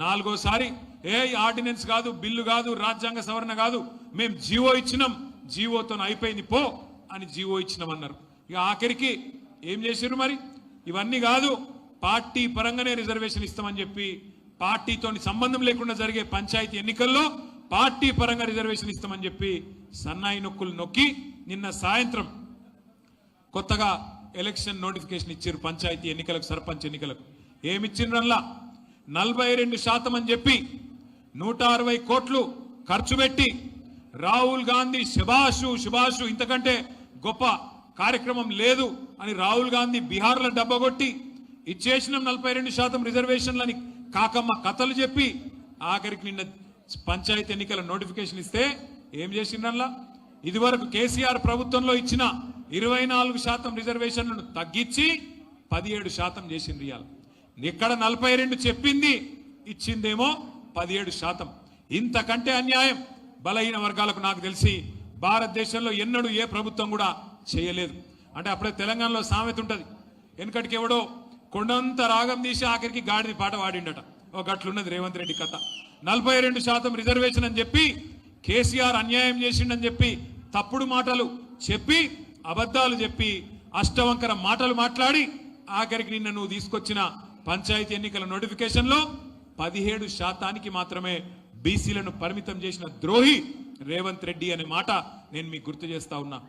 నాలుగోసారి ఆర్డినెన్స్ కాదు, బిల్లు కాదు, రాజ్యాంగ సవరణ కాదు, మేము జీవో ఇచ్చినాం, జీవోతో అయిపోయింది పో అని జీవో ఇచ్చినామన్నారు. ఇక ఆఖరికి ఏం చేశారు మరి? ఇవన్నీ కాదు, పార్టీ పరంగానే రిజర్వేషన్ ఇస్తామని చెప్పి పార్టీతో సంబంధం లేకుండా జరిగే పంచాయతీ ఎన్నికల్లో పార్టీ పరంగా రిజర్వేషన్ ఇస్తామని చెప్పి సన్నాయి నొక్కులు నొక్కి నిన్న సాయంత్రం కొత్తగా ఎలక్షన్ నోటిఫికేషన్ ఇచ్చారు. పంచాయతీ ఎన్నికలకు, సర్పంచ్ ఎన్నికలకు ఏమిచ్చిండ్రల్లా 42% అని చెప్పి 160 కోట్లు ఖర్చు పెట్టి రాహుల్ గాంధీ శుభాషు ఇంతకంటే గొప్ప కార్యక్రమం లేదు అని రాహుల్ గాంధీ బీహార్లో డబ్బగొట్టి ఇచ్చేసినాం 42% రిజర్వేషన్లని కాకమ్మ కథలు చెప్పి ఆఖరికి నిన్న పంచాయతీ ఎన్నికల నోటిఫికేషన్ ఇస్తే ఏం చేసిండ్రల్లా? ఇదివరకు కేసీఆర్ ప్రభుత్వంలో ఇచ్చిన 24% రిజర్వేషన్లను తగ్గించి 17% చేసిండ్రు. ఇవాళ ఇక్కడ 42 చెప్పింది, ఇచ్చిందేమో 17%. ఇంతకంటే అన్యాయం బలహీన వర్గాలకు నాకు తెలిసి భారతదేశంలో ఎన్నడూ ఏ ప్రభుత్వం కూడా చేయలేదు. అంటే అప్పుడే తెలంగాణలో సామెత ఉంటుంది, వెనకటికి ఎవడో కొండంత రాగం తీసి ఆఖరికి గాడిది పాట వాడిండట. ఒక గట్లున్నది రేవంత్ రెడ్డి కథ. 42% రిజర్వేషన్ అని చెప్పి కేసీఆర్ అన్యాయం చేసిండని చెప్పి తప్పుడు మాటలు చెప్పి అబద్ధాలు చెప్పి అష్టవంకర మాటలు మాట్లాడి ఆఖరికి నిన్న నువ్వు తీసుకొచ్చిన పంచాయతీ ఎన్నికల నోటిఫికేషన్ లో 17% మాత్రమే బీసీలను పరిమితం చేసిన ద్రోహి రేవంత్ రెడ్డి అనే మాట నేను మీకు గుర్తు చేస్తా ఉన్నా.